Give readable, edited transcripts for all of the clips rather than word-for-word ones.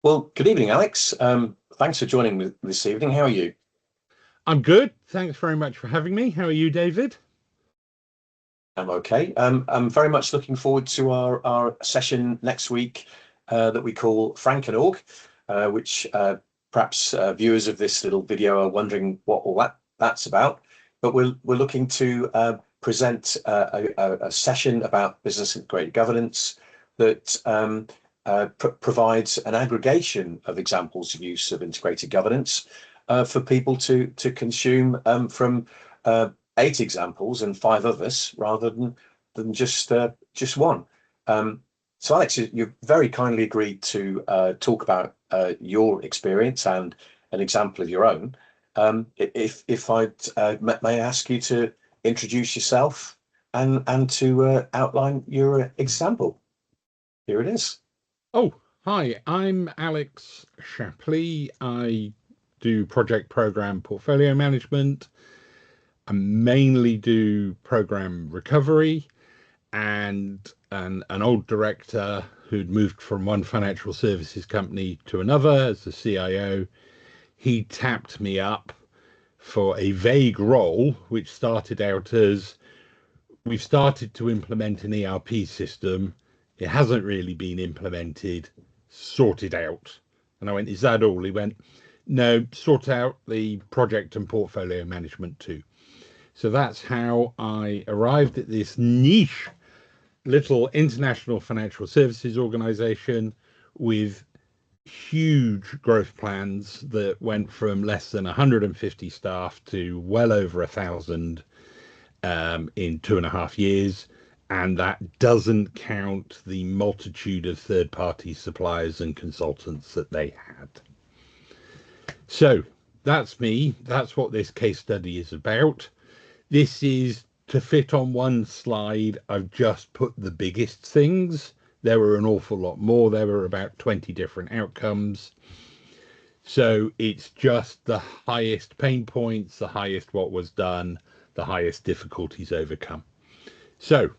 Well, good evening, Alex. Thanks for joining me this evening. How are you? I'm good. Thanks very much for having me. How are you, David? I'm okay. I'm very much looking forward to our session next week that we call Frank and Org, which perhaps viewers of this little video are wondering what all that's about. But we're looking to present a session about business integrated governance that provides an aggregation of examples of use of integrated governance for people to consume from 8 examples and 5 of us rather than just one. So Alex, you very kindly agreed to talk about your experience and an example of your own. If I may ask you to introduce yourself and to outline your example. Here it is. Oh, hi. I'm Alex Shapley. I do project program portfolio management. I mainly do program recovery, and an old director who'd moved from one financial services company to another as the CIO. He tapped me up for a vague role, which started out as we've started to implement an ERP system. It hasn't really been implemented. Sort it out. And I went, is that all? He went, no, sort out the project and portfolio management too. So that's how I arrived at this niche little international financial services organization with huge growth plans that went from less than 150 staff to well over 1,000 in 2.5 years. And that doesn't count the multitude of third-party suppliers and consultants that they had. So that's me. That's what this case study is about. This is to fit on one slide. I've just put the biggest things. There were an awful lot more. There were about 20 different outcomes. So it's just the highest pain points, the highest what was done, the highest difficulties overcome. So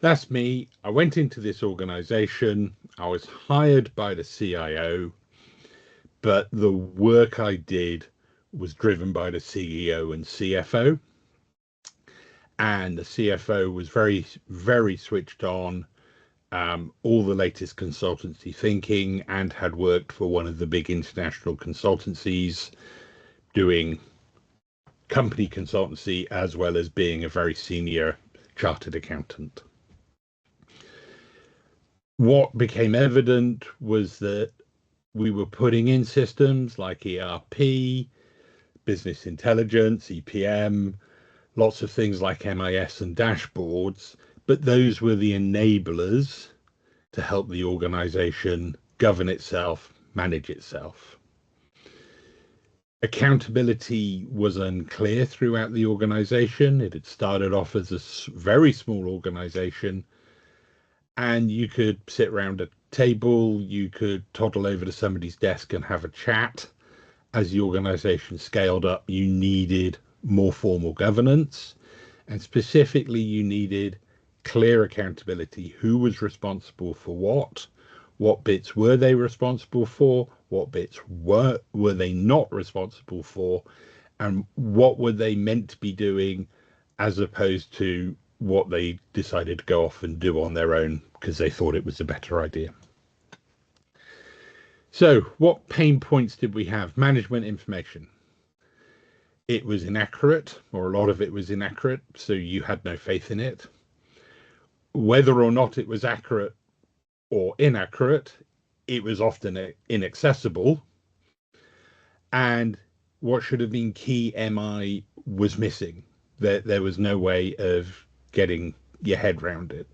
that's me. I went into this organization. I was hired by the CIO, but the work I did was driven by the CEO and CFO. And the CFO was very, very switched on, all the latest consultancy thinking, and had worked for one of the big international consultancies doing company consultancy as well as being a very senior chartered accountant. What became evident was that we were putting in systems like ERP, business intelligence, EPM, lots of things like MIS and dashboards, but those were the enablers to help the organization govern itself, manage itself. Accountability was unclear throughout the organization. It had started off as a very small organization, and you could sit around a table, you could toddle over to somebody's desk and have a chat. As the organization scaled up, you needed more formal governance, and specifically you needed clear accountability. Who was responsible for what bits were they responsible for, what bits were they not responsible for, and what were they meant to be doing as opposed to what they decided to go off and do on their own because they thought it was a better idea. So what pain points did we have? Management information. It was inaccurate, or a lot of it was inaccurate, so you had no faith in it. Whether or not it was accurate or inaccurate, it was often inaccessible. And what should have been key MI was missing. There was no way of getting your head round it.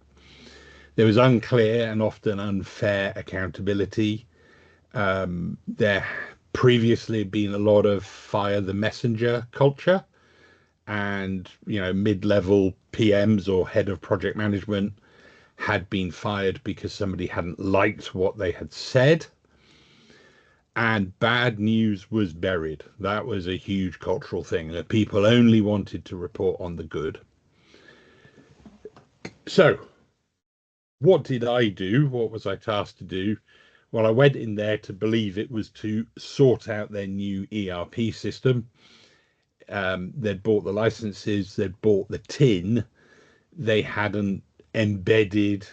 There was unclear and often unfair accountability. There previously had been a lot of fire the messenger culture, and mid-level PMs or head of project management had been fired because somebody hadn't liked what they had said, and bad news was buried. That was a huge cultural thing, that people only wanted to report on the good. So what did I do? What was I tasked to do? Well, I went in there to believe it was to sort out their new ERP system. They'd bought the licenses, they'd bought the tin, they hadn't embedded,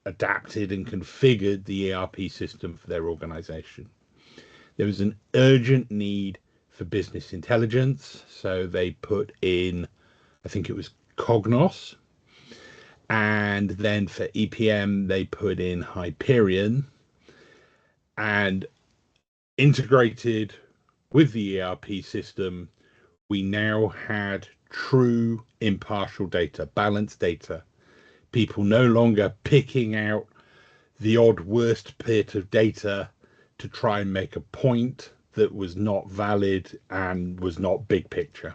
adapted, and configured the ERP system for their organization. There was an urgent need for business intelligence, so they put in, I think it was Cognos, and then for EPM, they put in Hyperion, and integrated with the ERP system, we now had true impartial data, balanced data. People no longer picking out the odd worst bit of data to try and make a point that was not valid and was not big picture.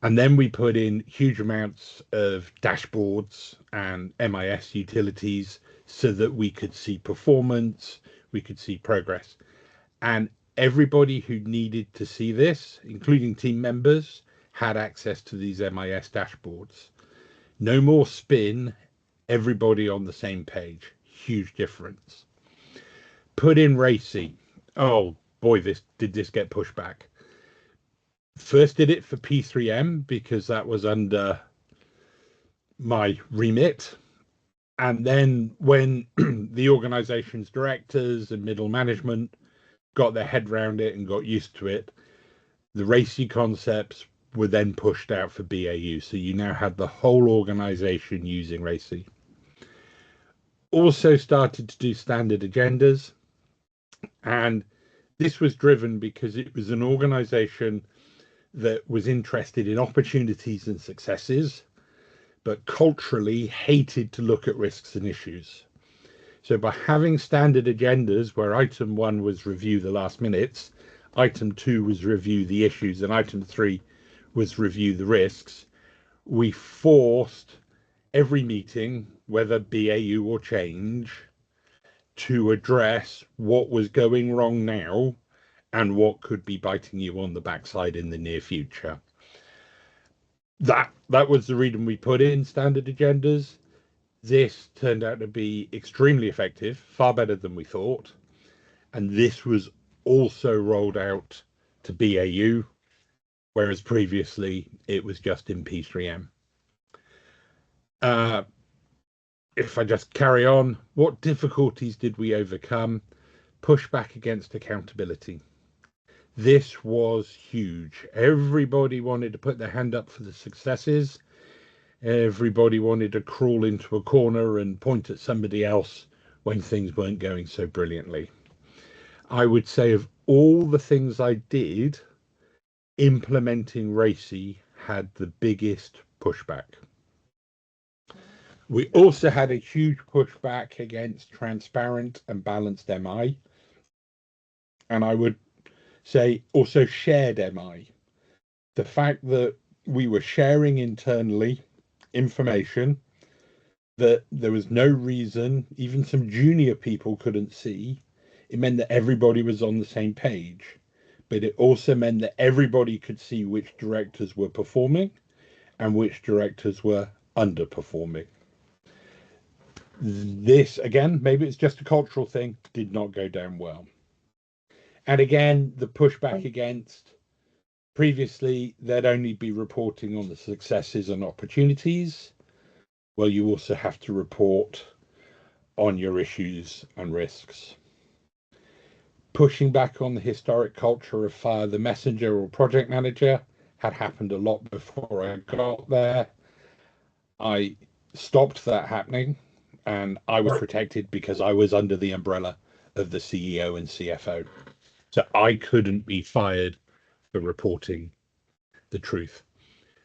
And then we put in huge amounts of dashboards and MIS utilities so that we could see performance, we could see progress. And everybody who needed to see this, including team members, had access to these MIS dashboards. No more spin, everybody on the same page. Huge difference. Put in RACI. Oh boy, did this get pushback. First did it for P3M because that was under my remit. And then when the organization's directors and middle management got their head around it and got used to it, the RACI concepts were then pushed out for BAU. So you now had the whole organization using RACI. Also started to do standard agendas. And this was driven because it was an organization that was interested in opportunities and successes, but culturally hated to look at risks and issues. So by having standard agendas where item 1 was review the last minutes, item 2 was review the issues, and item 3 was review the risks, we forced every meeting, whether BAU or change, to address what was going wrong now and what could be biting you on the backside in the near future. That was the reason we put in standard agendas. This turned out to be extremely effective, far better than we thought. And this was also rolled out to BAU, whereas previously it was just in P3M. If I just carry on, what difficulties did we overcome? Pushback against accountability. This was huge. Everybody wanted to put their hand up for the successes. Everybody wanted to crawl into a corner and point at somebody else when things weren't going so brilliantly. I would say of all the things I did, implementing RACI had the biggest pushback. We also had a huge pushback against transparent and balanced MI. And I would say also shared MI. The fact that we were sharing internally information that there was no reason, even some junior people couldn't see, it meant that everybody was on the same page. But it also meant that everybody could see which directors were performing and which directors were underperforming. This, again, maybe it's just a cultural thing, did not go down well. And again, the pushback against previously, they'd only be reporting on the successes and opportunities. Well, you also have to report on your issues and risks. Pushing back on the historic culture of fire the messenger or project manager had happened a lot before I got there. I stopped that happening, and I was protected because I was under the umbrella of the CEO and CFO. So I couldn't be fired for reporting the truth.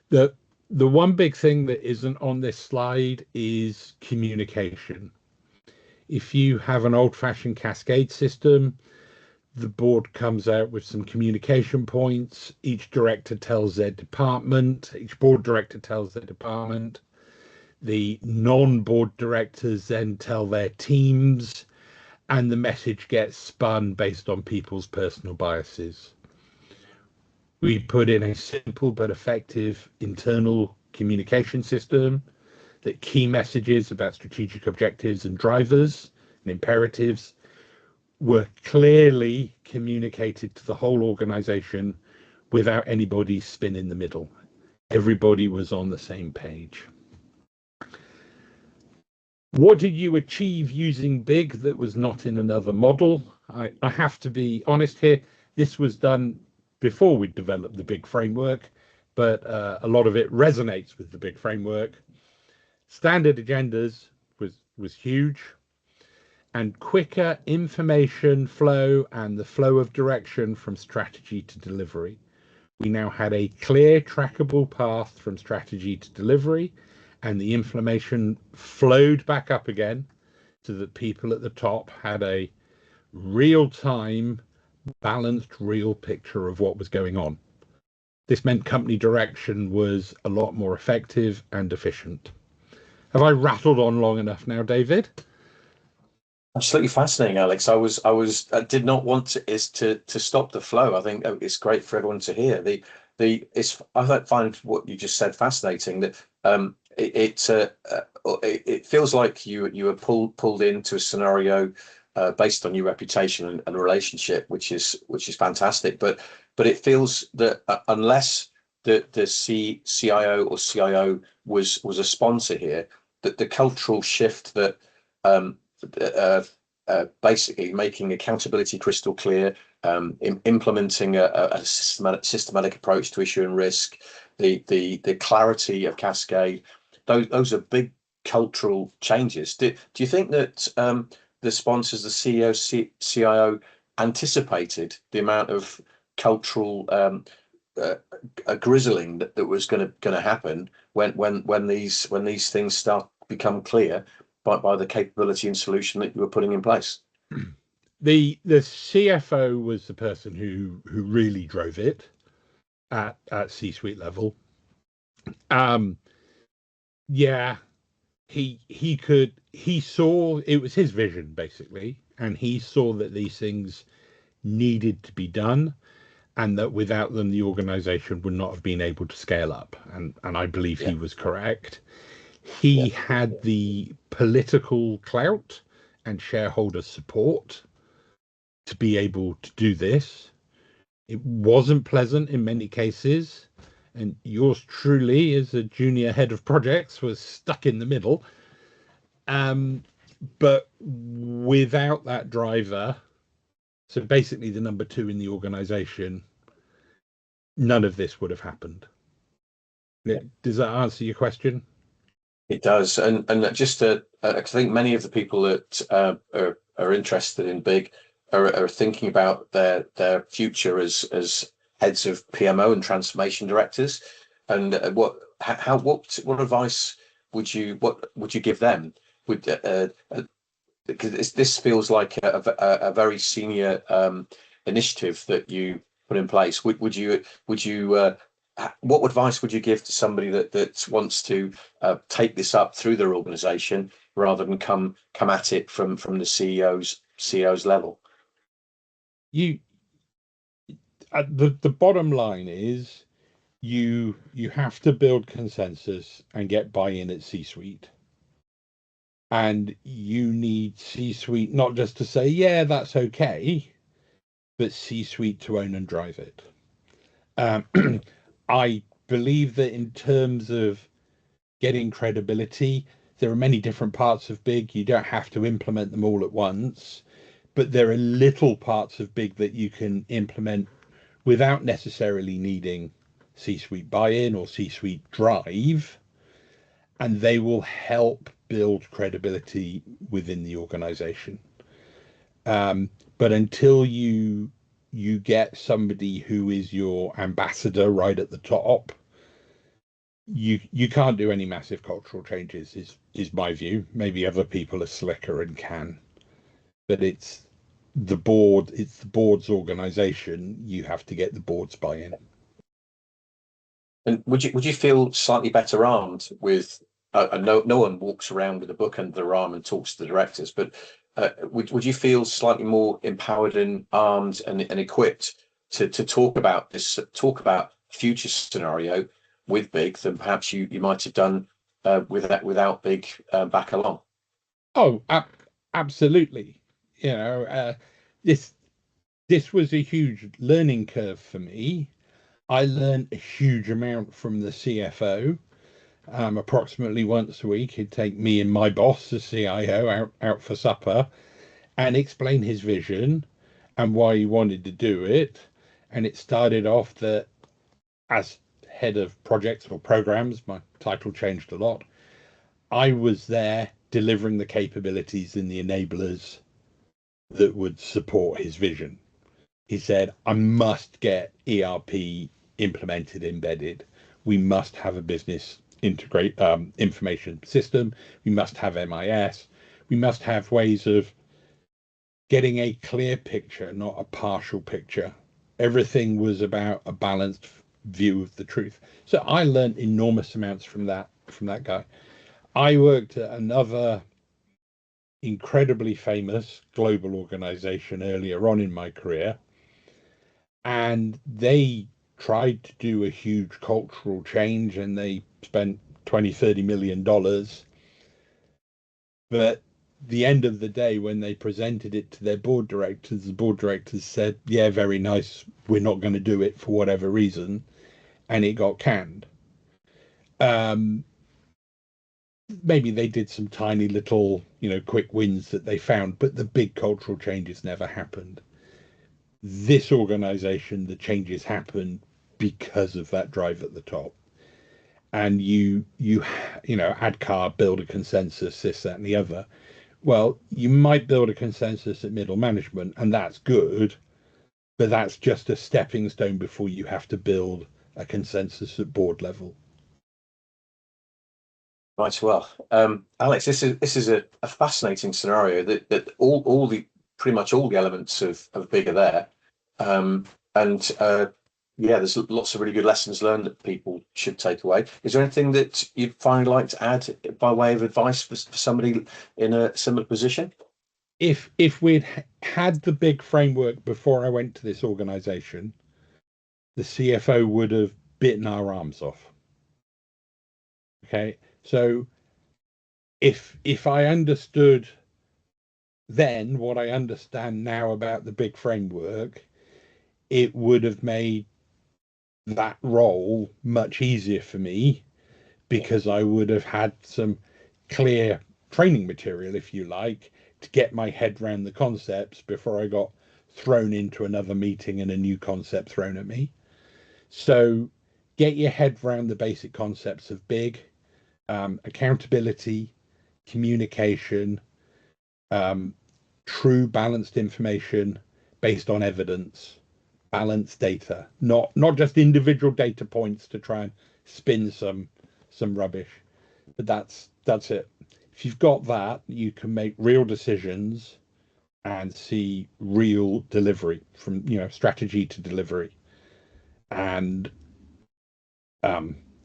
The one big thing that isn't on this slide is communication. If you have an old-fashioned cascade system, the board comes out with some communication points. Each director tells their department, each board director tells their department. The non-board directors then tell their teams, and the message gets spun based on people's personal biases. We put in a simple but effective internal communication system that key messages about strategic objectives and drivers and imperatives were clearly communicated to the whole organization without anybody spin in the middle. Everybody was on the same page. What did you achieve using Big that was not in another model? I have to be honest here. This was done before we developed the Big framework, but a lot of it resonates with the Big framework. Standard agendas was huge, and quicker information flow and the flow of direction from strategy to delivery. We now had a clear, trackable path from strategy to delivery, and the information flowed back up again so that people at the top had a real-time, balanced, real picture of what was going on. This meant company direction was a lot more effective and efficient. Have I rattled on long enough now, David? Absolutely fascinating, Alex. I did not want to stop the flow. I think it's great for everyone to hear. I find what you just said fascinating. That it feels like you were pulled into a scenario based on your reputation and relationship, which is fantastic. But it feels that unless the CIO or CIO was a sponsor here, that the cultural shift that basically making accountability crystal clear, implementing a systematic approach to issue and risk, the clarity of Cascade, those are big cultural changes. Do you think that the sponsors, the CEO, CIO, anticipated the amount of cultural grizzling that was going to happen when these things start become clear by the capability and solution that you were putting in place? The CFO was the person who really drove it at C-suite level. Yeah, he saw it was his vision basically, and he saw that these things needed to be done, and that without them the organization would not have been able to scale up. And I believe he was correct. He had the political clout and shareholder support to be able to do this. It wasn't pleasant in many cases, and yours truly, as a junior head of projects, was stuck in the middle. But without that driver, so basically the number two in the organization, none of this would have happened. Does that answer your question? It does, and just I think many of the people that are interested in Big are thinking about their future as heads of PMO and transformation directors, and what advice would you give them? Because this feels like a very senior initiative that you put in place. Would you what advice would you give to somebody that wants to take this up through their organization rather than come at it from the CEO's level? You the bottom line is you have to build consensus and get buy-in at C-suite. And you need C-suite not just to say, yeah, that's okay, but C-suite to own and drive it. I believe that in terms of getting credibility, there are many different parts of Big. You don't have to implement them all at once, but there are little parts of Big that you can implement without necessarily needing C-suite buy-in or C-suite drive, and they will help build credibility within the organization. But until you get somebody who is your ambassador right at the top, you can't do any massive cultural changes, is my view. Maybe other people are slicker and can, but it's the board's organization. You have to get the board's buy-in. And would you feel slightly better armed with no one walks around with a book under their arm and talks to the directors, but would you feel slightly more empowered and armed and equipped to talk about future scenario with Big than perhaps you might have done without Big back along? Oh, absolutely. You know, this was a huge learning curve for me. I learned a huge amount from the CFO. Approximately once a week, he'd take me and my boss, the CIO, out for supper and explain his vision and why he wanted to do it. And it started off that as head of projects or programs, my title changed a lot. I was there delivering the capabilities and the enablers that would support his vision. He said, I must get ERP implemented, embedded. We must have a business integrate information system. We must have MIS. We must have ways of getting a clear picture, not a partial picture. Everything was about a balanced view of the truth. So I learned enormous amounts from that guy. I worked at another incredibly famous global organization earlier on in my career, and they tried to do a huge cultural change and they spent 20-30 million dollars. But the end of the day, when they presented it to their board directors, the board directors said, yeah, very nice, we're not going to do it for whatever reason, and it got canned. Maybe they did some tiny little, quick wins that they found, but the big cultural changes never happened. This organization, the changes happened because of that drive at the top. And you ADCAR, build a consensus, this, that, and the other. Well, you might build a consensus at middle management, and that's good, but that's just a stepping stone before you have to build a consensus at board level. Right. Well, Alex, this is a fascinating scenario that all the pretty much all the elements of big are there, and yeah, there's lots of really good lessons learned that people should take away. Is there anything that you'd finally like to add by way of advice for somebody in a similar position? If we'd had the big framework before I went to this organization, the CFO would have bitten our arms off. Okay, so if I understood then what I understand now about the big framework, it would have made that role much easier for me, because I would have had some clear training material, if you like, to get my head around the concepts before I got thrown into another meeting and a new concept thrown at me. So get your head around the basic concepts of big, accountability, communication, true balanced information based on evidence, balanced data, not just individual data points to try and spin some rubbish. But that's it. If you've got that, you can make real decisions and see real delivery from strategy to delivery, and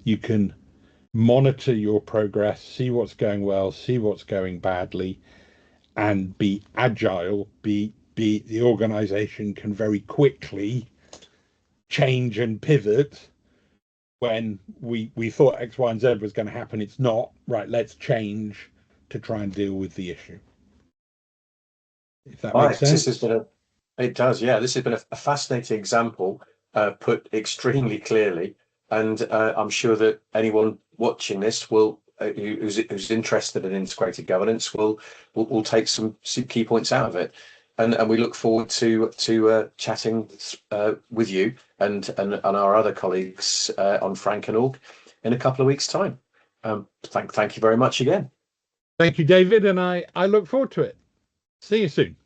you can monitor your progress, see what's going well, see what's going badly, and be agile. Be the organization can very quickly change and pivot when we thought X, Y, and Z was going to happen. It's not. Right, let's change to try and deal with the issue. If that makes sense. It does, yeah. This has been a fascinating example, put extremely clearly, and I'm sure that anyone watching this who's interested in integrated governance will take some key points out of it, and we look forward to chatting with you and our other colleagues on Frank and Org in a couple of weeks' time. Thank you very much again. Thank you, David, and I look forward to it. See you soon.